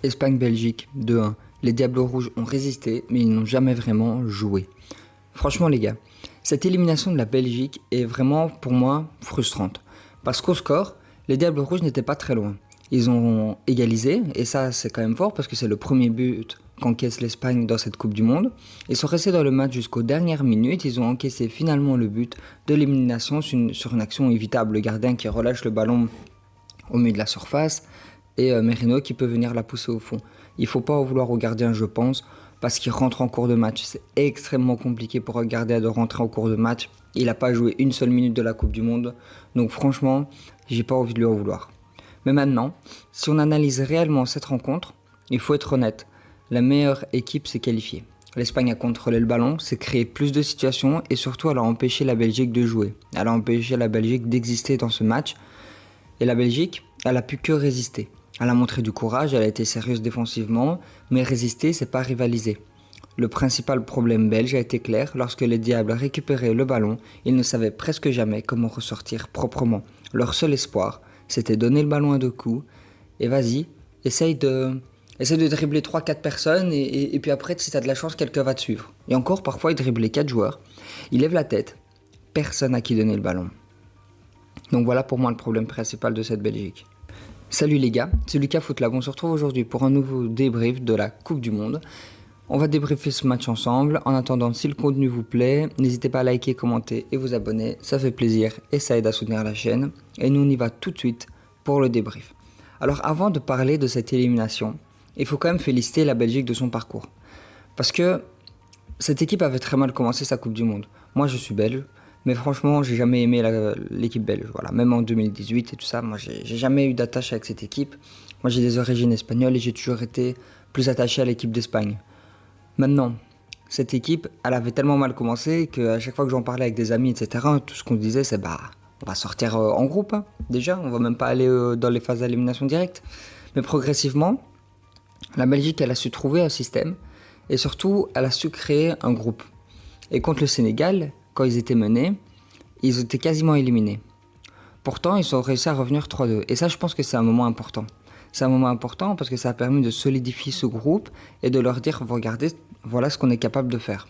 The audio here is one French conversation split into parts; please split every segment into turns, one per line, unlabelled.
Espagne-Belgique 2-1. Les Diables Rouges ont résisté, mais ils n'ont jamais vraiment joué. Franchement les gars, cette élimination de la Belgique est vraiment pour moi frustrante. Parce qu'au score, les Diables Rouges n'étaient pas très loin. Ils ont égalisé, et ça c'est quand même fort parce que c'est le premier but qu'encaisse l'Espagne dans cette Coupe du Monde. Ils sont restés dans le match jusqu'aux dernières minutes, ils ont encaissé finalement le but de l'élimination sur une action évitable. Le gardien qui relâche le ballon au milieu de la surface et Merino qui peut venir la pousser au fond. Il ne faut pas en vouloir au gardien je pense, parce qu'il rentre en cours de match. C'est extrêmement compliqué pour un gardien de rentrer en cours de match. Il n'a pas joué une seule minute de la Coupe du Monde, donc franchement, j'ai pas envie de lui en vouloir. Mais maintenant, si on analyse réellement cette rencontre, il faut être honnête. La meilleure équipe s'est qualifiée. L'Espagne a contrôlé le ballon, s'est créé plus de situations et surtout elle a empêché la Belgique de jouer. Elle a empêché la Belgique d'exister dans ce match. Et la Belgique, elle a pu que résister. Elle a montré du courage, elle a été sérieuse défensivement, mais résister, c'est pas rivaliser. Le principal problème belge a été clair, lorsque les Diables récupéraient le ballon, ils ne savaient presque jamais comment ressortir proprement. Leur seul espoir, c'était donner le ballon à deux coups, et vas-y, essaye de dribbler 3-4 personnes, et puis après, si t'as de la chance, quelqu'un va te suivre. Et encore, parfois, ils dribblaient 4 joueurs, ils lèvent la tête, personne à qui donner le ballon. Donc voilà pour moi le problème principal de cette Belgique. Salut les gars, c'est Lucas Footlab, on se retrouve aujourd'hui pour un nouveau débrief de la Coupe du Monde. On va débriefer ce match ensemble. En attendant, si le contenu vous plaît, n'hésitez pas à liker, commenter et vous abonner, ça fait plaisir et ça aide à soutenir la chaîne. Et nous on y va tout de suite pour le débrief. Alors avant de parler de cette élimination, il faut quand même féliciter la Belgique de son parcours. Parce que cette équipe avait très mal commencé sa Coupe du Monde. Moi je suis belge, mais franchement j'ai jamais aimé l'équipe belge. Voilà. Même en 2018 et tout ça, moi j'ai jamais eu d'attache avec cette équipe. Moi j'ai des origines espagnoles et j'ai toujours été plus attaché à l'équipe d'Espagne. Maintenant, cette équipe, elle avait tellement mal commencé qu'à chaque fois que j'en parlais avec des amis, etc., tout ce qu'on disait, c'est on va sortir en groupe, hein, déjà, on va même pas aller dans les phases d'élimination directe. Mais progressivement, la Belgique, elle a su trouver un système et surtout, elle a su créer un groupe. Et contre le Sénégal, quand ils étaient menés, ils étaient quasiment éliminés. Pourtant, ils ont réussi à revenir 3-2. Et ça, je pense que c'est un moment important. C'est un moment important parce que ça a permis de solidifier ce groupe et de leur dire, vous regardez, voilà ce qu'on est capable de faire.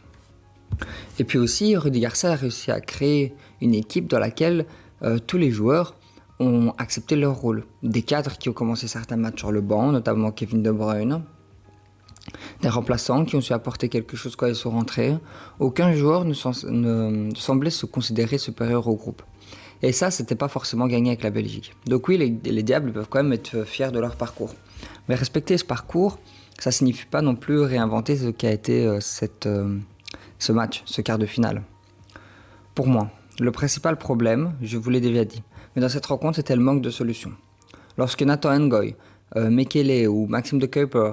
Et puis aussi, Rudi Garcia a réussi à créer une équipe dans laquelle tous les joueurs ont accepté leur rôle. Des cadres qui ont commencé certains matchs sur le banc, notamment Kevin De Bruyne. Des remplaçants qui ont su apporter quelque chose quand ils sont rentrés. Aucun joueur ne semblait se considérer supérieur au groupe. Et ça, c'était pas forcément gagné avec la Belgique. Donc oui, les Diables peuvent quand même être fiers de leur parcours. Mais respecter ce parcours, ça signifie pas non plus réinventer ce qu'a été ce match, ce quart de finale. Pour moi, le principal problème, je vous l'ai déjà dit, mais dans cette rencontre, c'était le manque de solutions. Lorsque Nathan Ngoy, Mekele ou Maxime de Kuyper,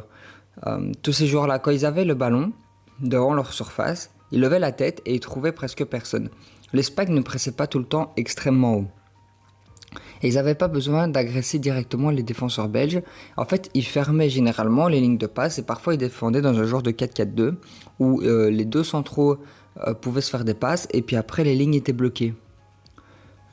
tous ces joueurs-là, quand ils avaient le ballon devant leur surface, ils levaient la tête et ils trouvaient presque personne. L'Espagne ne pressait pas tout le temps extrêmement haut. Et ils n'avaient pas besoin d'agresser directement les défenseurs belges. En fait, ils fermaient généralement les lignes de passe et parfois ils défendaient dans un genre de 4-4-2 où les deux centraux pouvaient se faire des passes et puis après les lignes étaient bloquées.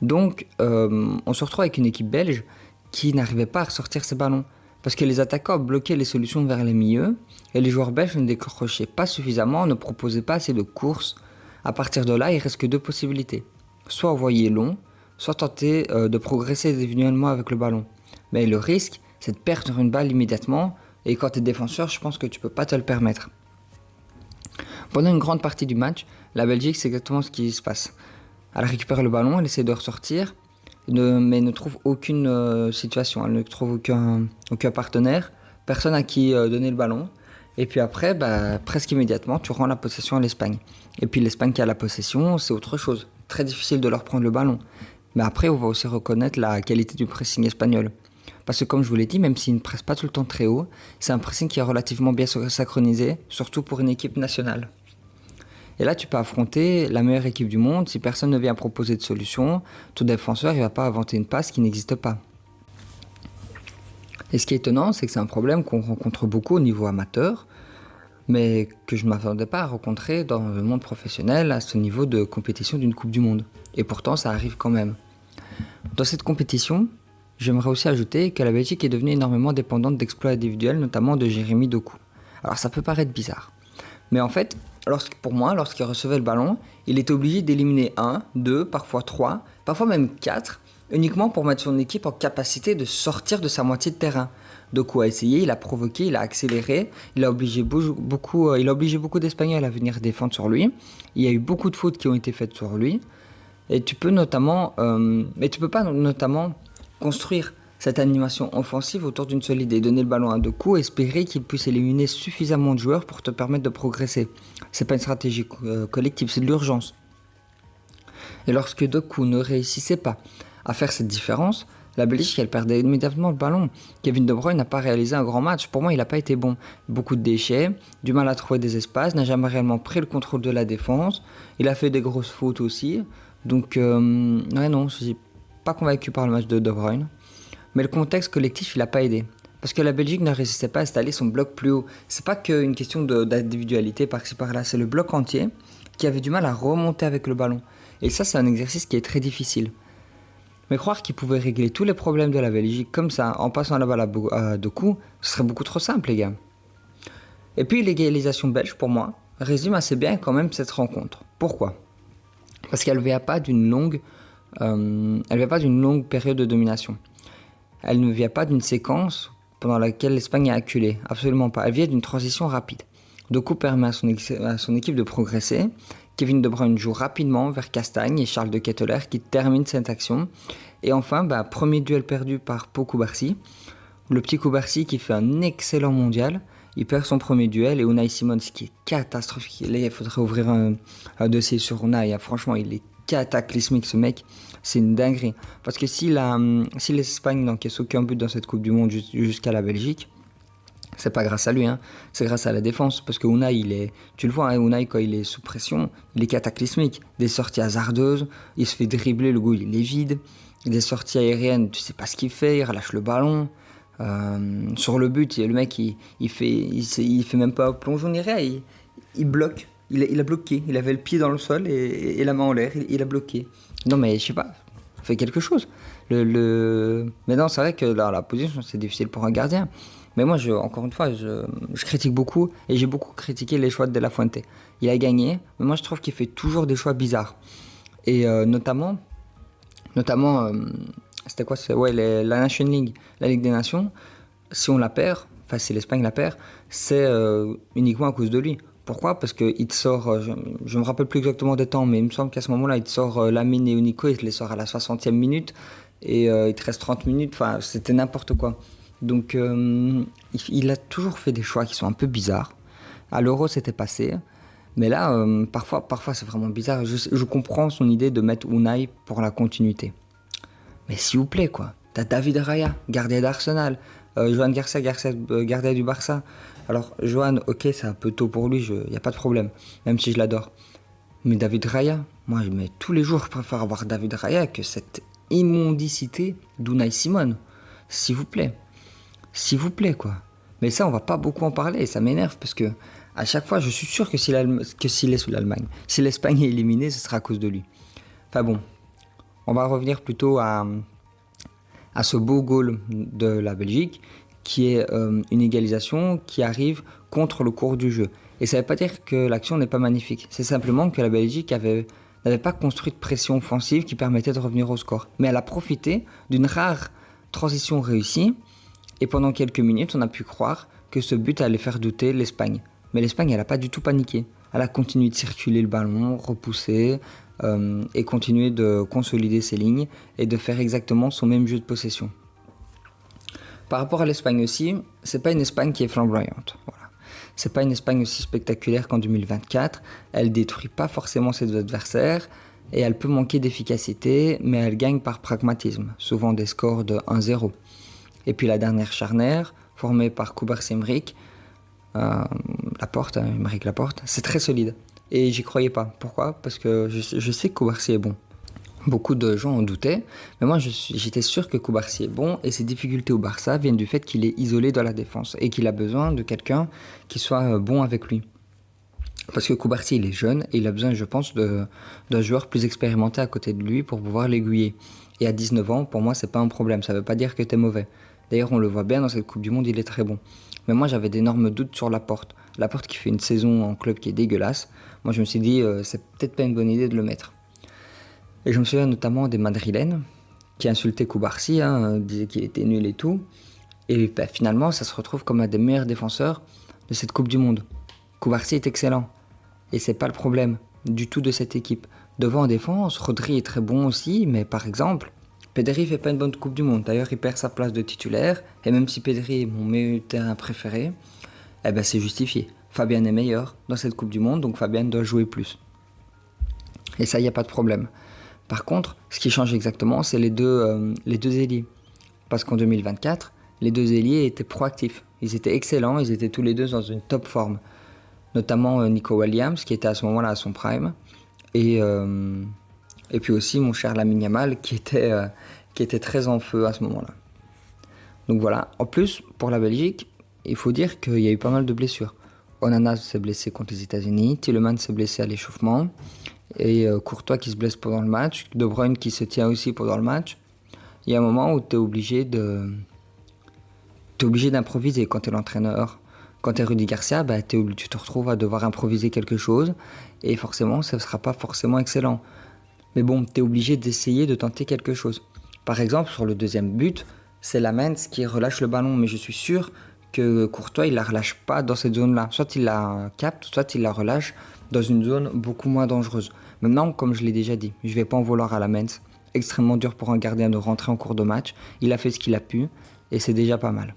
Donc, on se retrouve avec une équipe belge qui n'arrivait pas à ressortir ses ballons. Parce que les attaquants bloquaient les solutions vers les milieux et les joueurs belges ne décrochaient pas suffisamment, ne proposaient pas assez de courses. À partir de là, il reste que deux possibilités. Soit envoyer long, soit tenter de progresser individuellement avec le ballon. Mais le risque, c'est de perdre une balle immédiatement et quand tu es défenseur, je pense que tu peux pas te le permettre. Pendant une grande partie du match, la Belgique, c'est exactement ce qui se passe. Elle récupère le ballon, elle essaie de ressortir, mais ne trouve aucune situation, elle ne trouve aucun partenaire, personne à qui donner le ballon. Et puis après, presque immédiatement, tu rends la possession à l'Espagne. Et puis l'Espagne qui a la possession, c'est autre chose. Très difficile de leur prendre le ballon. Mais après, on va aussi reconnaître la qualité du pressing espagnol. Parce que comme je vous l'ai dit, même s'ils ne pressent pas tout le temps très haut, c'est un pressing qui est relativement bien synchronisé, surtout pour une équipe nationale. Et là, tu peux affronter la meilleure équipe du monde. Si personne ne vient proposer de solution, ton défenseur, il ne va pas inventer une passe qui n'existe pas. Et ce qui est étonnant, c'est que c'est un problème qu'on rencontre beaucoup au niveau amateur, mais que je ne m'attendais pas à rencontrer dans le monde professionnel à ce niveau de compétition d'une Coupe du Monde. Et pourtant, ça arrive quand même. Dans cette compétition, j'aimerais aussi ajouter que la Belgique est devenue énormément dépendante d'exploits individuels, notamment de Jérémy Doku. Alors ça peut paraître bizarre, mais en fait, pour moi, lorsqu'il recevait le ballon, il était obligé d'éliminer 1, 2, parfois 3, parfois même 4, uniquement pour mettre son équipe en capacité de sortir de sa moitié de terrain. Doku a essayé, il a provoqué, il a accéléré, il a obligé beaucoup d'Espagnols à venir défendre sur lui. Il y a eu beaucoup de fautes qui ont été faites sur lui. Et tu peux pas notamment construire cette animation offensive autour d'une seule idée, donner le ballon à Doku, espérer qu'il puisse éliminer suffisamment de joueurs pour te permettre de progresser. C'est pas une stratégie collective, c'est de l'urgence. Et lorsque Doku ne réussissait pas à faire cette différence, la Belgique, elle perdait immédiatement le ballon. Kevin De Bruyne n'a pas réalisé un grand match. Pour moi, il n'a pas été bon. Beaucoup de déchets, du mal à trouver des espaces, n'a jamais réellement pris le contrôle de la défense. Il a fait des grosses fautes aussi. Donc, non, je suis pas convaincu par le match de De Bruyne. Mais le contexte collectif, il n'a pas aidé. Parce que la Belgique ne réussissait pas à installer son bloc plus haut. C'est pas qu'une question d'individualité par-ci par-là. C'est le bloc entier qui avait du mal à remonter avec le ballon. Et ça, c'est un exercice qui est très difficile. Mais croire qu'il pouvait régler tous les problèmes de la Belgique comme ça, en passant la balle à Doku, ce serait beaucoup trop simple, les gars. Et puis l'égalisation belge, pour moi, résume assez bien quand même cette rencontre. Pourquoi ? Parce qu'elle ne vient pas d'une longue période de domination. Elle ne vient pas d'une séquence pendant laquelle l'Espagne a acculé. Absolument pas. Elle vient d'une transition rapide. Doku permet à son équipe de progresser. Kevin De Bruyne joue rapidement vers Castagne et Charles de Ketteler qui terminent cette action. Et enfin, premier duel perdu par Pau Cubarsí. Le petit Cubarsí qui fait un excellent mondial. Il perd son premier duel et Unai Simon, ce qui est catastrophique. Là, il faudrait ouvrir un dossier sur Unai. Franchement, il est cataclysmique ce mec. C'est une dinguerie. Parce que si l'Espagne n'encaisse aucun but dans cette Coupe du Monde jusqu'à la Belgique, c'est pas grâce à lui, c'est grâce à la défense. Parce que Unai, tu le vois, Unai, quand il est sous pression, il est cataclysmique. Des sorties hasardeuses, il se fait dribbler, le goal il est vide. Des sorties aériennes, tu sais pas ce qu'il fait, il relâche le ballon. Sur le but, le mec il fait même pas plongeon ni rien, il bloque. Il a bloqué, il avait le pied dans le sol et la main en l'air, il a bloqué. Non mais je sais pas, fait quelque chose. Mais non, c'est vrai que la position c'est difficile pour un gardien. Mais moi, encore une fois, je critique beaucoup et j'ai beaucoup critiqué les choix de De La Fuente. Il a gagné, mais moi je trouve qu'il fait toujours des choix bizarres. Et notamment, c'était quoi ? La Nation League, la Ligue des Nations. Si on la perd, enfin si l'Espagne la perd, c'est uniquement à cause de lui. Pourquoi ? Parce qu'il te sort, je me rappelle plus exactement des temps, mais il me semble qu'à ce moment-là, il te sort Lamine et Unico, il te les sort à la 60e minute, et il te reste 30 minutes, enfin c'était n'importe quoi. Donc il a toujours fait des choix qui sont un peu bizarres. À l'Euro, c'était passé, mais là, parfois c'est vraiment bizarre. Je comprends son idée de mettre Unai pour la continuité. Mais s'il vous plaît, quoi. T'as David Raya, gardien d'Arsenal, Johan Garcia, gardien du Barça. Alors, Johan, ok, c'est un peu tôt pour lui, y a pas de problème, même si je l'adore. Mais David Raya, moi, tous les jours, je préfère avoir David Raya que cette immondicité d'Unai Simon. S'il vous plaît, quoi. Mais ça, on va pas beaucoup en parler, et ça m'énerve, parce que à chaque fois, je suis sûr que si l'Espagne est éliminée, ce sera à cause de lui. Enfin bon, on va revenir plutôt à ce beau goal de la Belgique, qui est une égalisation qui arrive contre le cours du jeu. Et ça ne veut pas dire que l'action n'est pas magnifique. C'est simplement que la Belgique n'avait pas construit de pression offensive qui permettait de revenir au score. Mais elle a profité d'une rare transition réussie. Et pendant quelques minutes, on a pu croire que ce but allait faire douter l'Espagne. Mais l'Espagne, elle n'a pas du tout paniqué. Elle a continué de circuler le ballon, repousser, et continuer de consolider ses lignes et de faire exactement son même jeu de possession. Par rapport à l'Espagne aussi, c'est pas une Espagne qui est flamboyante. Voilà. C'est pas une Espagne aussi spectaculaire qu'en 2024. Elle détruit pas forcément ses adversaires et elle peut manquer d'efficacité, mais elle gagne par pragmatisme, souvent des scores de 1-0. Et puis la dernière charnière, formée par Cubarsí Emeric Laporte, c'est très solide. Et j'y croyais pas. Pourquoi ? Parce que je sais que Cubarsí est bon. Beaucoup de gens en doutaient, mais moi j'étais sûr que Cubarsí est bon et ses difficultés au Barça viennent du fait qu'il est isolé dans la défense et qu'il a besoin de quelqu'un qui soit bon avec lui. Parce que Cubarsí il est jeune et il a besoin, je pense, d'un joueur plus expérimenté à côté de lui pour pouvoir l'aiguiller. Et à 19 ans, pour moi, c'est pas un problème. Ça veut pas dire que t'es mauvais. D'ailleurs, on le voit bien dans cette Coupe du Monde, il est très bon. Mais moi, j'avais d'énormes doutes sur Laporte. Laporte qui fait une saison en club qui est dégueulasse. Moi, je me suis dit, c'est peut-être pas une bonne idée de le mettre. Et je me souviens notamment des Madrilènes qui insultaient Cubarsí, disaient qu'il était nul et tout. Et finalement, ça se retrouve comme un des meilleurs défenseurs de cette Coupe du Monde. Cubarsí est excellent. Et c'est pas le problème du tout de cette équipe. Devant en défense, Rodri est très bon aussi, mais par exemple, Pedri fait pas une bonne Coupe du Monde. D'ailleurs, il perd sa place de titulaire. Et même si Pedri est mon meilleur terrain préféré, eh ben c'est justifié. Fabian est meilleur dans cette Coupe du Monde, donc Fabian doit jouer plus. Et ça, il n'y a pas de problème. Par contre, ce qui change exactement, c'est les deux ailiers. Parce qu'en 2024, les deux ailiers étaient proactifs. Ils étaient excellents, ils étaient tous les deux dans une top forme. Notamment Nico Williams, qui était à ce moment-là à son prime. Et puis aussi mon cher Lamine Yamal, qui était très en feu à ce moment-là. Donc voilà. En plus, pour la Belgique, il faut dire qu'il y a eu pas mal de blessures. Onana s'est blessé contre les États-Unis, Tielemans s'est blessé à l'échauffement, et Courtois qui se blesse pendant le match, De Bruyne qui se tient aussi pendant le match. Il y a un moment où tu es obligé d'improviser quand tu es l'entraîneur. Quand tu es Rudy Garcia, tu te retrouves à devoir improviser quelque chose, et forcément, ça ne sera pas forcément excellent. Mais bon, tu es obligé d'essayer de tenter quelque chose. Par exemple, sur le deuxième but, c'est Lamens qui relâche le ballon, mais je suis sûr que Courtois, il la relâche pas dans cette zone-là. Soit il la capte, soit il la relâche dans une zone beaucoup moins dangereuse. Maintenant, comme je l'ai déjà dit, je vais pas en vouloir à Lamens. Extrêmement dur pour un gardien de rentrer en cours de match. Il a fait ce qu'il a pu, et c'est déjà pas mal.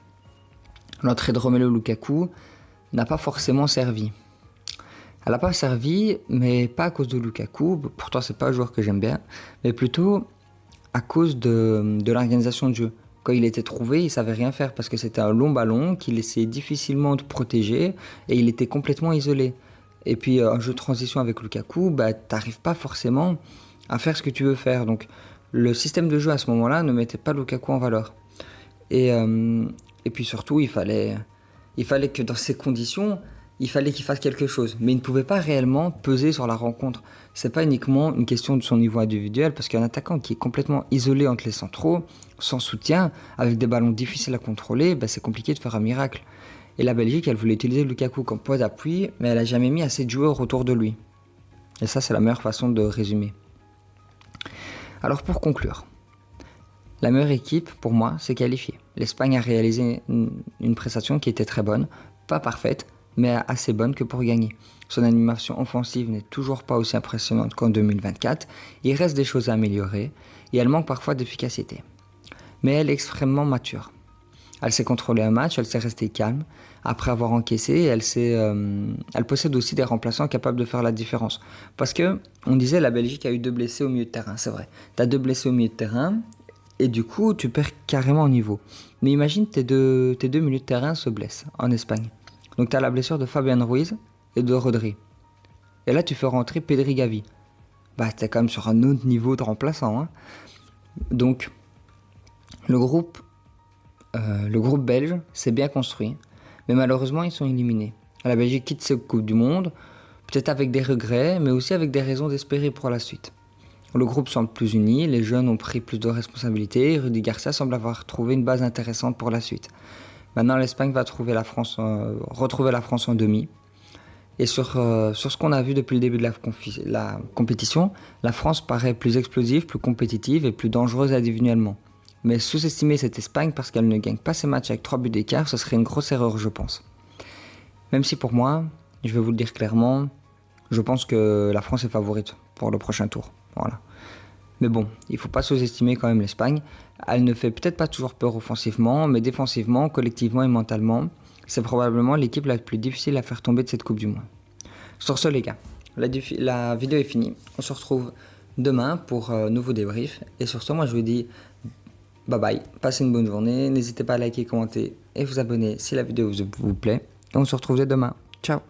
L'entrée de Romelu Lukaku n'a pas forcément servi. Elle n'a pas servi, mais pas à cause de Lukaku. Pourtant, c'est pas un joueur que j'aime bien, mais plutôt à cause de l'organisation de jeu. Quand il était trouvé, il savait rien faire parce que c'était un long ballon qu'il essayait difficilement de protéger et il était complètement isolé. Et puis, un jeu de transition avec Lukaku, t'arrives pas forcément à faire ce que tu veux faire. Donc, le système de jeu à ce moment-là ne mettait pas Lukaku en valeur. Et puis surtout, il fallait que dans ces conditions, il fallait qu'il fasse quelque chose. Mais il ne pouvait pas réellement peser sur la rencontre. C'est pas uniquement une question de son niveau individuel, parce qu'un attaquant qui est complètement isolé entre les centraux, sans soutien, avec des ballons difficiles à contrôler, c'est compliqué de faire un miracle. Et la Belgique, elle voulait utiliser Lukaku comme point d'appui, mais elle n'a jamais mis assez de joueurs autour de lui. Et ça, c'est la meilleure façon de résumer. Alors pour conclure, la meilleure équipe, pour moi, s'est qualifiée. L'Espagne a réalisé une prestation qui était très bonne, pas parfaite, mais assez bonne que pour gagner. Son animation offensive n'est toujours pas aussi impressionnante qu'en 2024, il reste des choses à améliorer, et elle manque parfois d'efficacité. Mais elle est extrêmement mature. Elle sait contrôler un match, elle sait rester calme. Après avoir encaissé, elle possède aussi des remplaçants capables de faire la différence. Parce que, on disait, la Belgique a eu 2 blessés au milieu de terrain, c'est vrai. T'as 2 blessés au milieu de terrain, et du coup, tu perds carrément au niveau. Mais imagine tes deux milieux de terrain se blessent en Espagne. Donc tu as la blessure de Fabian Ruiz et de Rodri. Et là, tu fais rentrer Pedri Gavi. T'es quand même sur un autre niveau de remplaçant. Donc, le groupe belge s'est bien construit, mais malheureusement, ils sont éliminés. La Belgique quitte cette Coupe du Monde, peut-être avec des regrets, mais aussi avec des raisons d'espérer pour la suite. Le groupe semble plus uni, les jeunes ont pris plus de responsabilités, Rudy Garcia semble avoir trouvé une base intéressante pour la suite. Maintenant, l'Espagne va retrouver la France en demi. Et sur ce qu'on a vu depuis le début de la compétition, la France paraît plus explosive, plus compétitive et plus dangereuse individuellement. Mais sous-estimer cette Espagne parce qu'elle ne gagne pas ses matchs avec 3 buts d'écart, ce serait une grosse erreur, je pense. Même si pour moi, je vais vous le dire clairement, je pense que la France est favorite pour le prochain tour. Voilà. Mais bon, il ne faut pas sous-estimer quand même l'Espagne. Elle ne fait peut-être pas toujours peur offensivement, mais défensivement, collectivement et mentalement, c'est probablement l'équipe la plus difficile à faire tomber de cette Coupe du Monde. Sur ce les gars, la vidéo est finie. On se retrouve demain pour un nouveau débrief. Et sur ce, moi je vous dis bye bye, passez une bonne journée. N'hésitez pas à liker, commenter et vous abonner si la vidéo vous plaît. Et on se retrouve dès demain. Ciao.